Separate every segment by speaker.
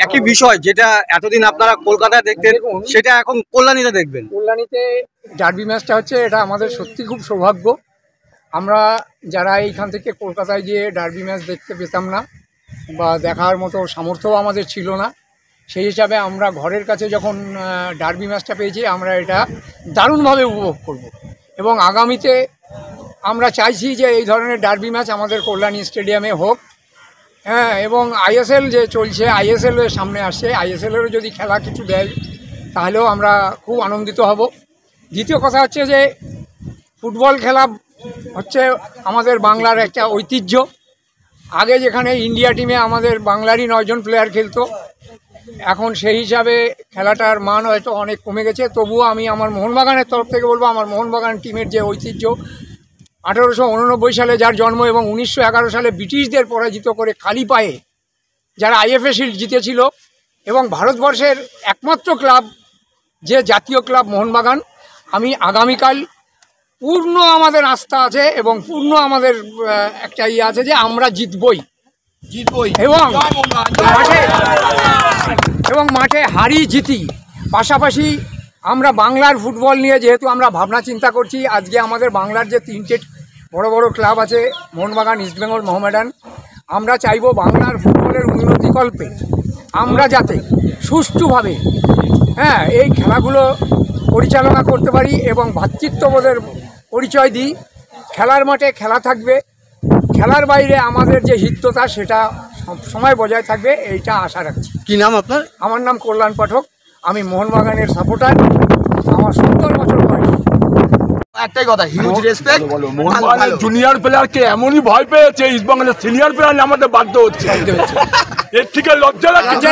Speaker 1: একই বিষয় যেটা এতদিন আপনারা কলকাতায় দেখতেন সেটা এখন কল্যাণীতে দেখবেন।
Speaker 2: কল্যাণীতে ডার্বি ম্যাচটা হচ্ছে, এটা আমাদের সত্যি খুব সৌভাগ্য। আমরা যারা এইখান থেকে কলকাতায় গিয়ে ডার্বি ম্যাচ দেখতে পেতাম না বা দেখার মতো সামর্থ্যও আমাদের ছিল না, সেই হিসাবে আমরা ঘরের কাছে যখন ডার্বি ম্যাচটা পেয়েছি আমরা এটা দারুণভাবে উপভোগ করব। এবং আগামীতে আমরা চাইছি যে এই ধরনের ডার্বি ম্যাচ আমাদের কল্যাণী স্টেডিয়ামে হোক। হ্যাঁ, এবং আইএসএল যে চলছে, আইএসএলের সামনে আসছে, আইএসএলেরও যদি খেলা কিছু দেয় তাহলেও আমরা খুব আনন্দিত হব। দ্বিতীয় কথা হচ্ছে যে ফুটবল খেলা হচ্ছে আমাদের বাংলার একটা ঐতিহ্য। আগে যেখানে ইন্ডিয়া টিমে আমাদের বাংলারই 9 জন প্লেয়ার খেলতো, এখন সেই হিসাবে খেলাটার মান হয়তো অনেক কমে গেছে। তবুও আমি আমার মোহনবাগানের তরফ থেকে বলবো, আমার মোহনবাগান টিমের যে ঐতিহ্য, 1889 সালে যার জন্ম এবং 1911 সালে ব্রিটিশদের পরাজিত করে খালি পায়ে যারা আইএফএ শিল্ড জিতেছিল, এবং ভারতবর্ষের একমাত্র ক্লাব যে জাতীয় ক্লাব মোহনবাগান, আমি আগামীকাল পূর্ণ আমাদের আস্থা আছে এবং পূর্ণ আমাদের একটা ইয়ে আছে যে আমরা জিতবই এবং মাঠে হারি জিতি। পাশাপাশি আমরা বাংলার ফুটবল নিয়ে যেহেতু আমরা ভাবনা চিন্তা করছি, আজকে আমাদের বাংলার যে 3টে বড় বড় ক্লাব আছে, মোহনবাগান, ইস্টবেঙ্গল, মোহামেডান, আমরা চাইব বাংলার ফুটবলের উন্নতিকল্পে আমরা যাতে সুষ্ঠুভাবে এই খেলাগুলো পরিচালনা করতে পারি এবং ভ্রাতৃত্ববোধের পরিচয় দিই। খেলার মাঠে খেলা থাকবে, খেলার বাইরে আমাদের যে হিততা সেটা সবসময় বজায় থাকবে, এইটা আশা রাখছি।
Speaker 1: কি নাম আপনার?
Speaker 2: আমার নাম কল্যাণ পাঠক, আমি মোহনবাগানের সাপোর্টার, আমার 70 বছর বয়স।
Speaker 1: একটাই কথা, হিউজ রেসপেক্ট।
Speaker 3: মোহনবাগানের জুনিয়র প্লেয়ারকে এমনই ভয় পেয়েছে, ইস্টবেঙ্গলের সিনিয়র প্লেয়ার নামাতে বাধ্য হচ্ছে। এর থেকে লজ্জা লাগছে।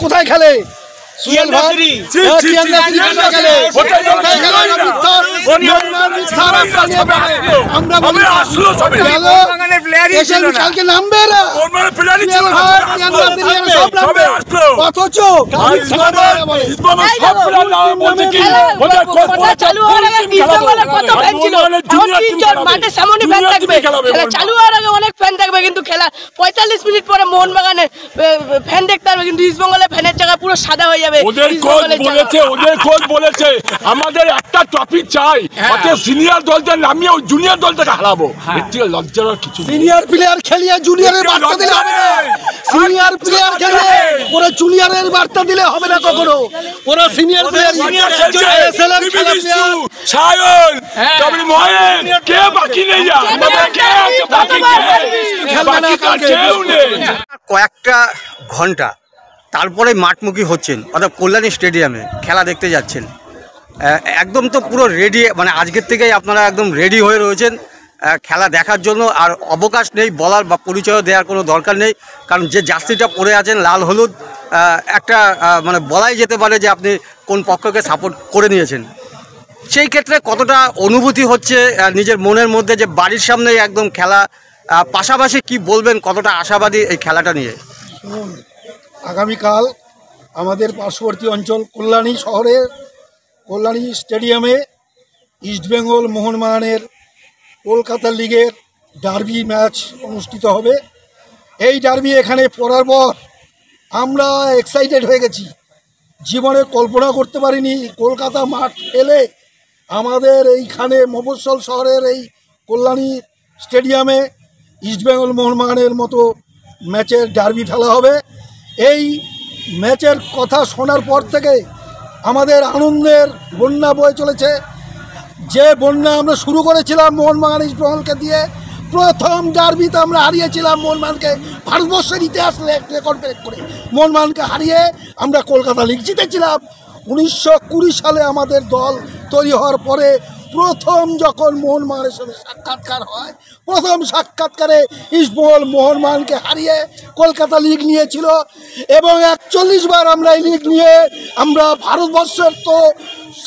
Speaker 2: কোথায় খেলে?
Speaker 4: অনেক ফ্যান থাকবে কিন্তু খেলা 45 মিনিট পরে মোহনবাগানের ফ্যান দেখতে পারবে, কিন্তু ইস্টবেঙ্গলের ফ্যানের জায়গা পুরো সাদা হয়ে যাবে।
Speaker 3: ওদের কোচ বলেছে আমাদের একটা ট্রফি চাই, সিনিয়র দলটা নামিয়ে ওই জুনিয়র দলটাকে হারাবো। এর থেকে লজ্জার কিছু।
Speaker 2: সিনিয়র প্লেয়ার খেলিয়ে জুনিয়রের বার্তা দিলে হবে না, সিনিয়র প্লেয়ার খেলিয়ে ওরা জুনিয়রের বার্তা দিলে হবে না কখনো। ওরা সিনিয়র প্লেয়ার
Speaker 3: সায়ন কবি মহেন কে বাকি নেই,
Speaker 1: কয়েকটা ঘন্টা তারপরে মাঠমুখী হচ্ছেন, অর্থাৎ কল্যাণী স্টেডিয়ামে খেলা দেখতে যাচ্ছেন। একদম তো পুরো রেডি, মানে আজকের থেকেই আপনারা একদম রেডি হয়ে রয়েছেন খেলা দেখার জন্য। আর অবকাশ নেই বলার বা পরিচয় দেওয়ার কোনো দরকার নেই, কারণ যে জার্সিটা পরে আছেন লাল হলুদ, একটা মানে বলাই যেতে পারে যে আপনি কোন পক্ষকে সাপোর্ট করে নিয়েছেন। সেই ক্ষেত্রে কতটা অনুভূতি হচ্ছে নিজের মনের মধ্যে যে বাড়ির সামনেই একদম খেলা, পাশাপাশি কি বলবেন, কতটা আশাবাদী এই খেলাটা নিয়ে?
Speaker 5: আগামীকাল আমাদের পার্শ্ববর্তী অঞ্চল কল্যাণী শহরের কল্যাণী স্টেডিয়ামে ইস্টবেঙ্গল মোহনবাগানের কলকাতা লিগের ডার্বি ম্যাচ অনুষ্ঠিত হবে। এই ডার্বি এখানে পড়ার পর আমরা এক্সাইটেড হয়ে গেছি, জীবনে কল্পনা করতে পারিনি কলকাতা মাঠ পেলে আমাদের এইখানে মফস্বল শহরের এই কল্যাণী স্টেডিয়ামে ইস্টবেঙ্গল মোহনবাগানের মতো ম্যাচের ডার্বি খেলা হবে। এই ম্যাচের কথা শোনার পর থেকে আমাদের আনন্দের বন্যা বয়ে চলেছে। যে বন্যা আমরা শুরু করেছিলাম মোহনবাগান ইস্টবেঙ্গলকে দিয়ে, প্রথম ডার্বিতে আমরা হারিয়েছিলাম মোহনবাগানকে, ভারতবর্ষের ইতিহাস রেকর্ড ব্রেক করে মোহনবাগানকে হারিয়ে আমরা কলকাতা লিগ জিতেছিলাম। 1920 সালে আমাদের দল তৈরি হওয়ার পরে প্রথম যখন মোহনবাগানের সাথে সাক্ষাৎকার হয়, প্রথম সাক্ষাৎকারে ইস্টবেঙ্গল মোহনবাগানকে হারিয়ে কলকাতা লিগ নিয়েছিল এবং 41 বার আমরা এই লিগ নিয়ে আমরা ভারতবর্ষের তো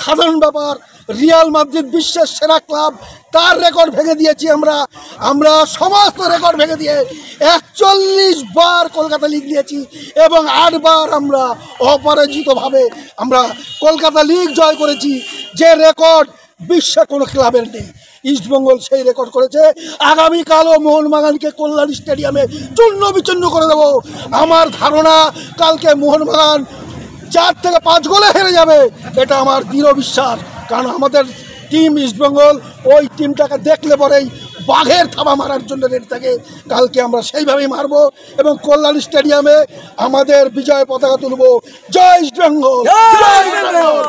Speaker 5: সাধারণ ব্যাপার, রিয়াল মাদ্রিদ বিশ্বের সেরা ক্লাব, তার রেকর্ড ভেঙে দিয়েছি আমরা সমস্ত রেকর্ড ভেঙে দিয়ে 41 বার কলকাতা লিগ নিয়েছি এবং 8 বার আমরা অপরাজিতভাবে আমরা কলকাতা লিগ জয় করেছি, যে রেকর্ড বিশ্বে কোনো ক্লাবের নেই। ইস্টবেঙ্গল সেই রেকর্ড করেছে। আগামীকালও মোহনবাগানকে কল্যাণী স্টেডিয়ামে চূর্ণ বিচূর্ণ করে দেবো। আমার ধারণা কালকে মোহনবাগান 4 থেকে 5 গোলে হেরে যাবে, এটা আমার দৃঢ় বিশ্বাস। কারণ আমাদের টিম ইস্টবেঙ্গল ওই টিমটাকে দেখলে পরেই বাঘের থাবা মারার জন্য রেডি থাকে। কালকে আমরা সেইভাবেই মারবো এবং কল্যাণী স্টেডিয়ামে আমাদের বিজয় পতাকা তুলব। জয় ইস্টবেঙ্গল, জয় ইস্টবেঙ্গল।